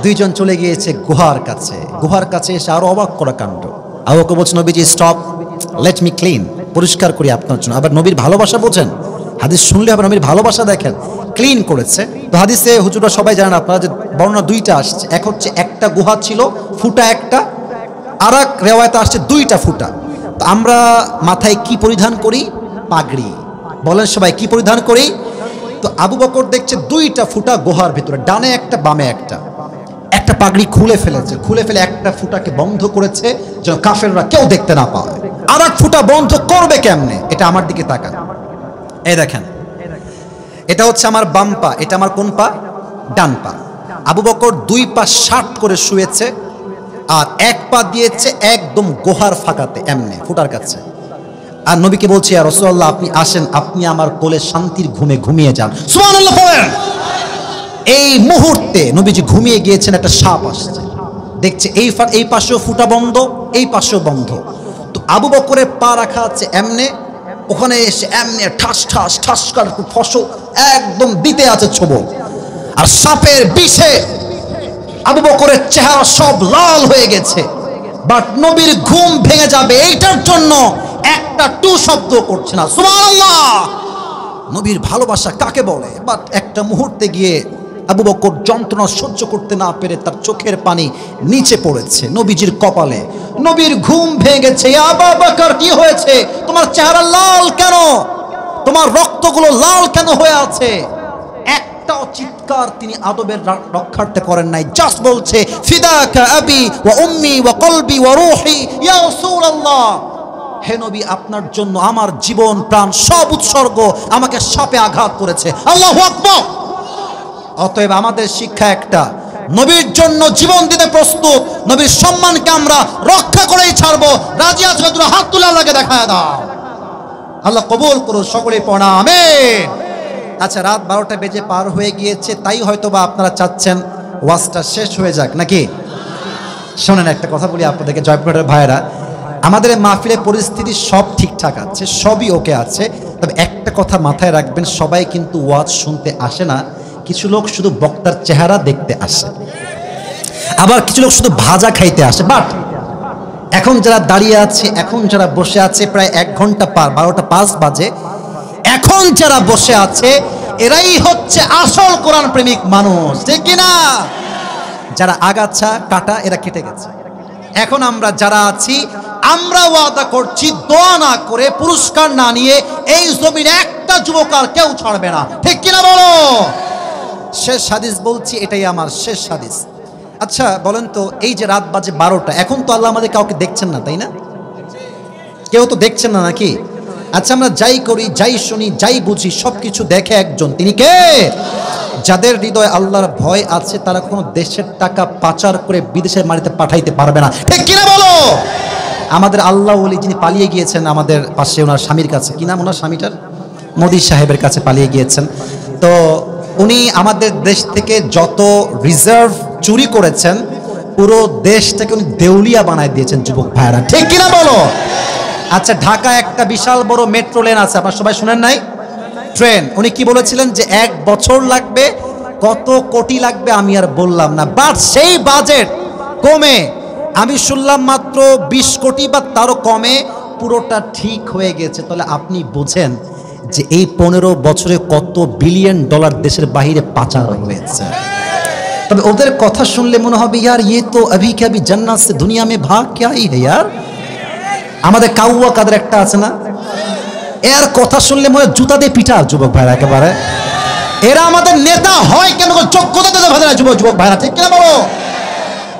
Speaker 1: দুইজন চলে গিয়েছে গুহার কাছে। গুহার কাছে এসে আরো অবাক করা কাণ্ড। আবু বকর বলছে নবীজি স্টপ, লেট মি ক্লিন, পরিষ্কার করি আপনার জন্য। আবার নবীর ভালোবাসা বোঝেন, হাদিস শুনলে আবার নবীর ভালোবাসা দেখেন, ক্লিন করেছে। তো হাদিসে হুজুররা সবাই জানেন আপনারা যে বর্ণনা দুইটা আসছে, এক হচ্ছে একটা গুহা ছিল ফুটা একটা, আর এক রেওয়ায়তে আসছে দুইটা ফুটা। তো আমরা মাথায় কি পরিধান করি? পাগড়ি। বলেন সবাই কি পরিধান করি? তো আবু বকর দেখছে দুইটা ফুটা গুহার ভিতরে, ডানে একটা বামে একটা, একটা পাগড়ি খুলে ফেলেছে, খুলে ফেলে একটা ফুটাকে বন্ধ করেছে যেন কাফেররা কেউ দেখতে না পায়। আর এক ফুটা বন্ধ করবে কেমনে? এটা আমার দিকে তাকান, এই দেখেন, এটা হচ্ছে আমার বাম পা, এটা আমার কোন পা? ডান পা। আবু বকর দুই পা শার্ট করে শুয়েছে আর এক পা দিয়েছে একদম গুহার ফাঁকাতে, এমনি ফুটার কাছে। আর নবীকে বলছি ইয়া রাসূলুল্লাহ, আপনি আসেন, আপনি আমার কোলে শান্তির ঘুমে ঘুমিয়ে যান। সুবহানাল্লাহ পড়েন। এই মুহূর্তে নবীজি ঘুমিয়ে গিয়েছেন, একটা সাপ আসছে, দেখছে এই পাশেও ফুটা বন্ধ, এই পাশেও বন্ধ। তো আবু বকরের পা রাখা আছে এমনে, ওখানে এসে এমনি ঠাস ঠাস ঠাস করে ফসল একদম দিতে আছে ছোবল। আর সাপের বিষে আবু বকরের চেহারা সব লাল হয়ে গেছে। বাট নবীর ঘুম ভেঙে যাবে এইটার জন্য একটা টু শব্দ করছে না। সুবহানাল্লাহ। নবীর ভালোবাসা কাকে বলে? বাট একটা মুহূর্তে গিয়ে আবু বকর যন্ত্রণা সহ্য করতে না পেরে তার চোখের পানি নিচে পড়েছে নবীজির কপালে। নবীর ঘুম ভেঙে গেছে। আবু বকর কি হয়েছে? তোমার চেহারা লাল কেন? তোমার রক্তগুলো লাল কেন হয়ে আছে? একটাও চিৎকার তিনি আদবের রক্ষার্থে করেন নাই, জাস্ট বলছে ফিদাকা আবি ওয়া উম্মি ওয়া কলবি ওয়া রূহি ইয়া রাসূলুল্লাহ, হে নবী আপনার জন্য আমার জীবন প্রাণ সব উৎসর্গ, আমাকে সাপে আঘাত করেছে। আল্লাহু আকবার। অতএব আমাদের শিক্ষা একটা, নবীর জন্য জীবন দিতে প্রস্তুত, নবীর সম্মানকে আমরা রক্ষা করেই ছাড়বো। রাজি আছো? হাত তুলে আল্লাহকে দেখায় দাও। আল্লাহ কবুল করুন, সকলে পড়া আমিন। আচ্ছা, রাত 12টা বেজে পার হয়ে গিয়েছে, তাই হয়তো বা আপনারা চাচ্ছেন ওয়াজটা শেষ হয়ে যাক নাকি? শোনেন একটা কথা বলি আপনাদেরকে, জয়পুরহাটের ভাইয়েরা, আমাদের মাহফিলের পরিস্থিতি সব ঠিকঠাক আছে, সবই ওকে আছে। তবে একটা কথা মাথায় রাখবেন, সবাই কিন্তু ওয়াজ শুনতে আসে না, কিছু লোক শুধু বক্তার চেহারা দেখতে আসে, আবার কিছু লোক শুধু ভাজা খাইতে আসে। বাট এখন যারা দাঁড়িয়ে আছে, এখন যারা বসে আছে, প্রায় 1 ঘন্টা পার, 12টা 5 বাজে, এখন যারা বসে আছে এরাই হচ্ছে আসল কোরআন প্রেমিক মানুষ, ঠিক কিনা? যারা আগাছা কাটা এরা কেটে গেছে। এখন আমরা যারা আছি, আমরা ওয়াদা করছি দোয়া না করে, পুরস্কার না নিয়ে এই জমিনে একটা যুবক আর কেউ ছাড়বে না, ঠিক কিনা বলো? শেষ হাদিস বলছি, এটাই আমার শেষ হাদিস। আচ্ছা বলেন তো, এই যে রাত বাজে 12টা, এখন তো আল্লাহ আমাদের কাউকে দেখছেন না, তাই না? কেউ তো দেখছেন না নাকি? আচ্ছা, আমরা যাই করি, যাই শুনি, যাই বুঝি, সব কিছু দেখে একজন, তিনি কে? যাদের হৃদয়ে আল্লাহর ভয় আছে তারা কোনো দেশের টাকা পাচার করে বিদেশের মাটিতে পাঠাইতে পারবে না, ঠিক কিনা বলো? আমাদের আল্লাহ ওলি যিনি পালিয়ে গিয়েছেন আমাদের পাশে, ওনার স্বামীর কাছে, কি নাম ওনার স্বামীটার? মোদি সাহেবের কাছে পালিয়ে গিয়েছেন। তো উনি আমাদের দেশ থেকে যত রিজার্ভ চুরি করেছেন পুরো দেশটাকে উনি দেউলিয়া বানায় দিয়েছেন যুবক ভাইরা, ঠিক কিনা বলো? আচ্ছা, ঢাকা একটা বিশাল বড় মেট্রো লেন আছে, আপনারা সবাই শুনেন নাই? ট্রেন, উনি কি বলেছিলেন যে 1 বছর লাগবে, কত কোটি লাগবে আমি আর বললাম না, বাট সেই বাজেট কমে আমি শুনলাম মাত্র 20 কোটি বা তারও কমে পুরোটা ঠিক হয়ে গেছে। তাহলে আপনি বোঝেন যে এই 15 বছরে কত বিলিয়ন ডলার দেশের বাইরে পাচার হয়েছে। তবে ওদের কথা শুনলে মনে হবে ইয়ার ये तो अभी के अभी जन्नत से दुनिया में भाग क्या ही है यार। আমাদের কাউয়া কাদের একটা আছে না, এর কথা শুনলে মনে জুতা দিয়ে পিটা যুবক ভাইরা একেবারে। এরা আমাদের নেতা হয় কেন? যোগ্যতা দিতে পারে না যুবক ভাইরা, ঠিক কিনা বলো?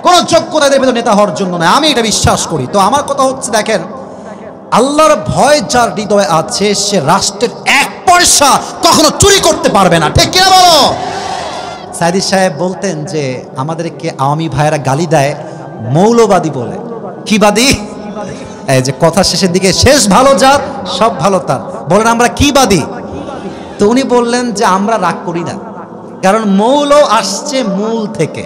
Speaker 1: কোন যোগ্যতা এদের ভিতরে নেতা হওয়ার জন্য নয়, আমি এটা বিশ্বাস করি। তো আমার কথা হচ্ছে, দেখেন আল্লাহর ভয় যার হৃদয়ে আছে সে রাষ্ট্রের 1 পয়সা কখনো চুরি করতে পারবে না, ঠিক কিনা বলো? সাইদি সাহেব বলতেন যে আমাদেরকে আওয়ামী ভাইয়েরা গালি দেয় মৌলবাদী বলে। কি বাদী? এই যে কথা শেষের দিকে, শেষ ভালো যার সব ভালো তার, বলেন আমরা কি বাদী? তো উনি বললেন যে আমরা রাগ করি না, কারণ মৌল আসছে মূল থেকে।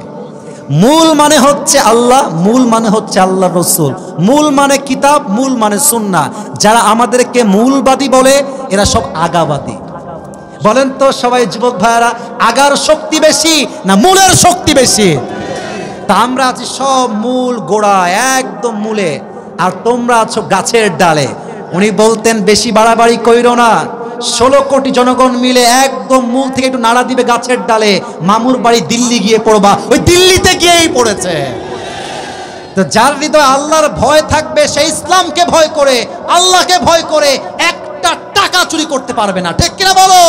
Speaker 1: মূল মানে হচ্ছে আল্লাহ, মূল মানে হচ্ছে আল্লাহর রাসূল, মূল মানে কিতাব, মূল মানে সুন্নাহ। যারা আমাদেরকে মূলবাদী বলে এরা সব আগাবাদী। বলেন তো সবাই যুবক ভাইরা, আগার শক্তি বেশি না মূলের শক্তি বেশি? তা আমরা আছি সব মূল গোড়া, একদম মূলে, আর তোমরা আছো গাছের ডালে। উনি বলতেন বেশি বাড়াবাড়ি কইরো না, 16 কোটি জনগণ মিলে একদম মূল থেকে একটু নাড়া দিবে গাছের ডালে, মামুর বাড়ি দিল্লি গিয়ে পড়বা, ওই দিল্লিতে গিয়েই পড়েছে। তো যার হৃদয়ে আল্লাহর ভয় থাকবে সে ইসলামকে ভয় করে, আল্লাহকে ভয় করে একটা টাকা চুরি করতে পারবে না, ঠিক কিনা বলো?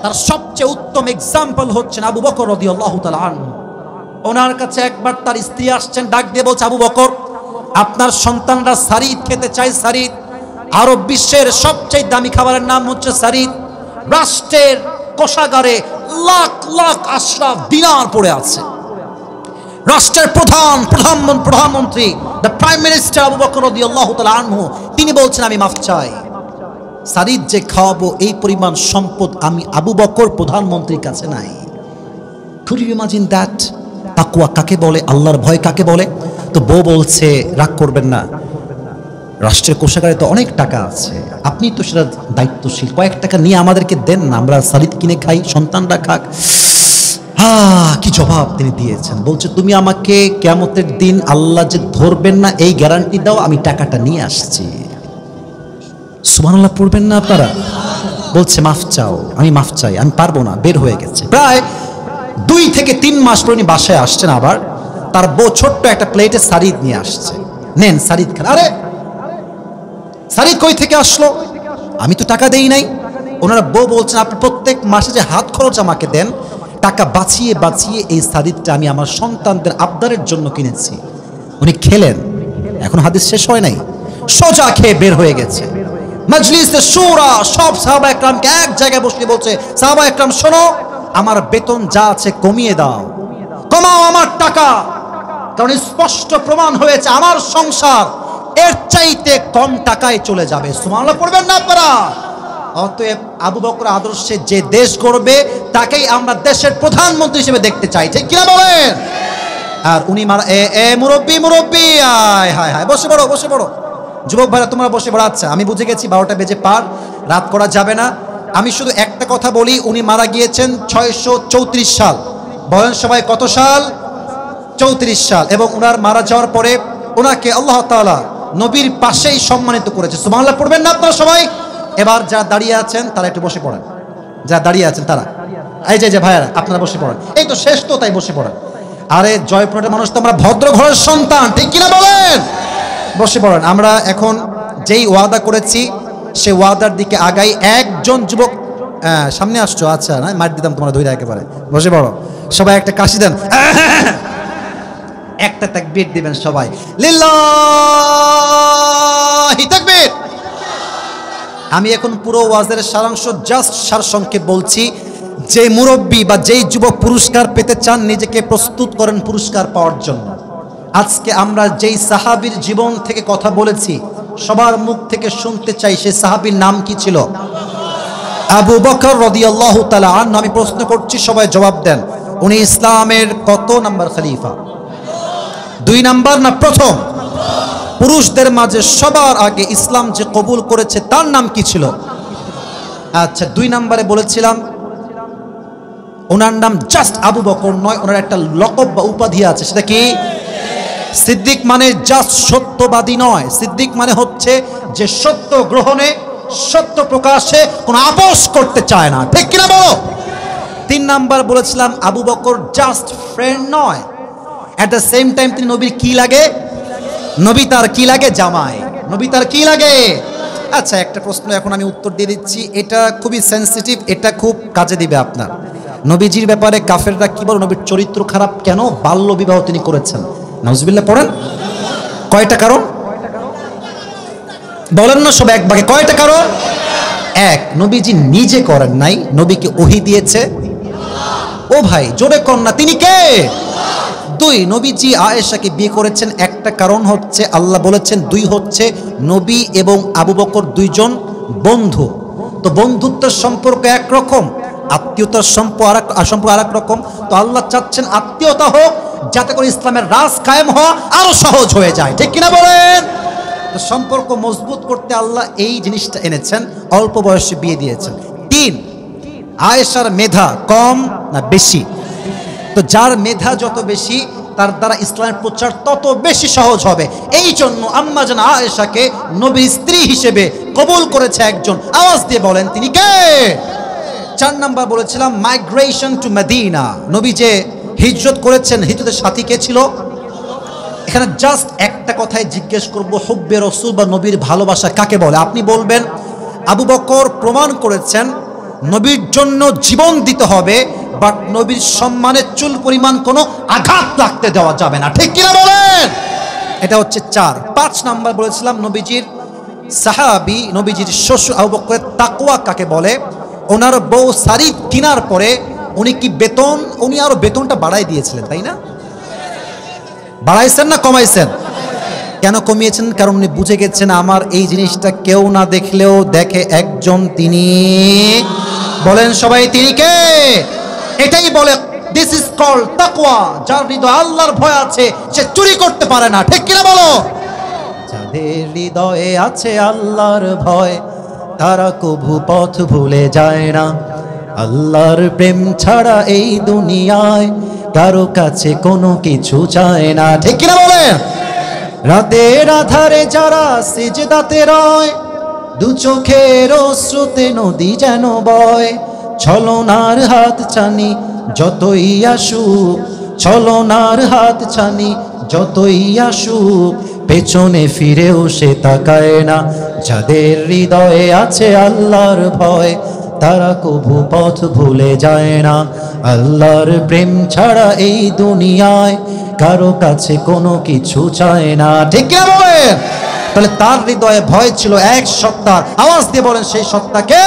Speaker 1: তার সবচেয়ে উত্তম এক্সাম্পল হচ্ছেন আবু বকর রাদিয়াল্লাহু তাআলা আনহু। ওনার কাছে একবার তার স্ত্রী আসছেন, ডাক দিয়ে বলছে, আবু বকর আপনার সন্তানরা সারিদ খেতে চায়। সারিদ আরব বিশ্বের সবচেয়ে দামি খাবারের নাম হচ্ছে সারিদ। রাষ্ট্রের কোষাগারে লাখ লাখ আশরাফ দিনার পড়ে আছে। রাষ্ট্রের প্রধানমন্ত্রী the prime minister Abu Bakr রাদিয়াল্লাহু তাআলা আনহু, তিনি বলছেন আমি মাফ চাই, সারিদ যে খাওয়াবো এই পরিমাণ সম্পদ আমি আবু বকর প্রধানমন্ত্রীর কাছে নাই। Could you imagine that? তাকওয়া কাকে বলে, আল্লাহর ভয় কাকে বলে? তো বউ বলছে রাগ করবেন না, রাষ্ট্রের কোষাগারে তো অনেক টাকা আছে, আপনি তো সেটা দায়িত্বশীল, কয়েক টাকা নিয়ে আমাদেরকে দেন না, আমরা সারিদ কিনে খাই, সন্তানরা খাক। কি জবাব তিনি দিয়েছেন! বলছে তুমি আমাকে কিয়ামতের দিন আল্লাহ যে ধরবেন না এই গ্যারান্টি দাও, আমি টাকাটা নিয়ে আসছি। সুবহানাল্লাহ পড়বেন না আপনারা? বলছে মাফ চাও, আমি মাফ চাই, আমি পারবো না, বের হয়ে গেছে। প্রায় 2 থেকে 3 মাস পর উনি বাসায় আসছেন, আবার তার বউ ছোট্ট একটা প্লেটে সারিদ নিয়ে আসছে, নেন সারিদ খান। আরে সারিদ কই থেকে আসলো? আমি তো টাকা দেই নাই। ওনারা বউ বলছেন আপনি প্রত্যেক মাসে যে হাত খরচ আমাকে দেন, টাকা বাঁচিয়ে বাঁচিয়ে এই সারিদটা আমি আমার সন্তানদের আবদারের জন্য কিনেছি। উনি খেলেন, এখন হাদিস শেষ হয় নাই, সোজা খেয়ে বের হয়ে গেছে। মজলিসে শুরা সব সাহাবা একরামকে এক জায়গায় বসিয়ে বলছে, সাহাবা একরাম শোনো, আমার বেতন যা আছে কমিয়ে দাও, কমাও আমার টাকা, কারণ স্পষ্ট প্রমাণ হয়েছে আমার সংসার এর চাইতে কম টাকায় চলে যাবে। সুবহানাল্লাহ পড়বেন না আপনারা? অতএব আবু বকর আদর্শে যে দেশ গড়বে তাকেই আমরা দেশের প্রধানমন্ত্রী হিসেবে দেখতে চাই, ঠিক কিনা বলেন? আর উনি মুরব্বী হায় হায় হায়, বসে পড়ো যুবক ভাইরা, তোমরা বসে পড়ো। আচ্ছা আমি বুঝে গেছি 12টা বেজে পার, রাত করা যাবে না। আমি শুধু একটা কথা বলি, উনি মারা গিয়েছেন 634 সাল। বলেন সবাই কত সাল? 34 সাল। এবং ওনার মারা যাওয়ার পরে ওনাকে আল্লাহ তাআলা নবীর পাশেই সম্মানিত করেছে। সুবহানাল্লাহ পড়বেন না আপনারা সবাই? এবার যারা দাঁড়িয়ে আছেন তারা একটু বসে পড়েন, যারা দাঁড়িয়ে আছেন তারা, এই যে ভাইয়ারা আপনারা বসে পড়েন, এই তো শেষ তো, তাই বসে পড়েন। আরে জয়পুরের মানুষ তো আমরা ভদ্র ঘরের সন্তান, ঠিক কিনা বলেন? বসে পড়েন। আমরা এখন যেই ওয়াদা করেছি সে ওয়াদার দিকে আগাই। একজন যুবক সামনে আসছো, আচ্ছা না মার দিতাম তোমরা ধরে একেবারে। বসে পড়ো সবাই, একটা কাশি দেন। একটা তাকবীর দিবেন সবাই, লিল্লাহি তাকবীর। আমি এখন পুরো ওয়াজের সারাংশ জাস্ট সারসংক্ষেপ বলছি। যে মুরব্বী বা যেই যুবক পুরস্কার পেতে চান, নিজেকে প্রস্তুত করেন পুরস্কার পাওয়ার জন্য। আজকে আমরা যেই সাহাবীর জীবন থেকে কথা বলেছি, সবার মুখ থেকে শুনতে চাই সেই সাহাবীর নাম কি ছিল? আবু বকর রাদিয়াল্লাহু তাআলা আনহু। আমি প্রশ্ন করছি, সবাই জবাব দেন। উনি ইসলামের কত নাম্বার খলিফা? 2 নাম্বার না প্রথম? পুরুষদের মাঝে সবার আগে ইসলাম যে কবুল করেছে তার নাম কি ছিল? আচ্ছা, 2 নাম্বারে বলেছিলাম ওনার নাম জাস্ট আবু বকর নয়, ওনার একটা লকব বা উপাধি আছে, সেটা কি? সিদ্দিক। মানে জাস্ট সত্যবাদী নয়, সিদ্দিক মানে হচ্ছে যে সত্য গ্রহণে, সত্য প্রকাশে কোনো আপোষ করতে চায় না, ঠিক কিনা বলো? 3 নাম্বার বলেছিলাম আবু বকর জাস্ট ফ্রেন্ড নয়, অ্যাট দ্য সেম টাইম তিনি নবীর কি লাগে? নবী তার কি লাগে? জামাই। নবী তার কি লাগে? আচ্ছা, একটা প্রশ্ন এখন আমি উত্তর দিয়ে দিচ্ছি, এটা খুবই সেন্সিটিভ, এটা খুব কাজে দিবে আপনার। নবীজির ব্যাপারে কাফেররা কি বলে? নবীর চরিত্র খারাপ কেন? বাল্য বিবাহ তিনি করেছেন। নাউজুবিল্লাহ পড়েন। কয়টা কারণ বলেন না সব এক ভাগে? কয়টা কারণ? 1, নবীজি নিজে করেন নাই, নবীকে ওহী দিয়েছে। ও ভাই জোরে কর না, তিনি কে? 2, নবীজি আয়েশাকে বিয়ে করেছেন, একটা কারণ হচ্ছে আল্লাহ বলেছেন। 2 হচ্ছে নবী এবং আবু বকর 2 জন বন্ধু। তো বন্ধুত্বের সম্পর্ক একরকম, আত্মীয়তার সম্পর্ক আরেক রকম। তো আল্লাহ চাচ্ছেন আত্মীয়তা হোক, যাতে করে ইসলামের রাজ কায়েম হওয়া আরো সহজ হয়ে যায়, ঠিক কিনা বলেন? তো সম্পর্ক মজবুত করতে আল্লাহ এই জিনিসটা এনেছেন, অল্প বয়সে বিয়ে দিয়েছেন। 3, আয়েশার মেধা কম না বেশি? তো যার মেধা যত বেশি, তার দ্বারা ইসলামের প্রচার তত বেশি সহজ হবে। এই জন্য আম্মা জান আয়েশাকে নবীর স্ত্রী হিসেবে কবুল করেছে একজন। আওয়াজ দিয়ে বলেন তিনি কে? 4 নাম্বার বলেছিলাম মাইগ্রেশন টু মদিনা। নবী যে হিজরত করেছেন, হিজরতের সাথী কে ছিল? এখানে জাস্ট একটা কথাই জিজ্ঞেস করব, হুব্বে রাসূল বা নবীর ভালোবাসা কাকে বলে? আপনি বলবেন আবু বকর প্রমাণ করেছেন নবীর জন্য জীবন দিতে হবে, বাট নবীর সম্মানের চুল পরিমাণ কোনো আঘাত লাগতে দেওয়া যাবে না, ঠিক কিনা বলেন? এটা হচ্ছে 4। 5 নাম্বার বলেছিলাম নবীজির সাহাবী, নবীজির শ্বশুর আবু বকরের তাকওয়া কাকে বলে? ওনার বউ শাড়ি কেনার পরে উনি কি বেতন, উনি আরো বেতনটা বাড়াই দিয়েছিলেন, তাই না? বাড়াইছেন না কমাইছেন? কেন কমিয়েছেন? কারণ উনি বুঝে গেছেন আমার এই জিনিসটা কেউ না দেখলেও দেখে একজন, তিনি বলেন সবাই তিনি কে? এটাই বলে দিস ইজ কল্ড তাকওয়া। যার হৃদয়ে আল্লাহর ভয় আছে সে চুরি করতে পারে না, ঠিক কিনা বলো? যাদের হৃদয়ে আছে আল্লাহর ভয়, তারা কভু পথ ভুলে যায় না। আল্লাহর প্রেম ছাড়া এই দুনিয়ায় কারো কাছে কোনো কিছু চায় না, ঠিক কিনা বলেন? রাতের আধারে যারা সিজদাতে রয়, দু চোখের অশ্রুতে নদী যেন বয়। ছলনার হাত ছানি যতই আসুক, ছলনার হাত ছানি যতই আসুক, পেছনে ফিরেও সে তাকায় না। যাদের হৃদয়ে আছে আল্লাহর ভয়, তারা কভু পথ ভুলে যায় না। আল্লাহর প্রেম ছাড়া এই দুনিয়ায় কারো কাছে কোনো কিছু চায় না, ঠিক কি বলেন? তাহলে তার হৃদয়ে ভয় ছিল এক সত্তার। আওয়াজ দিয়ে বলেন সেই সত্তা কে?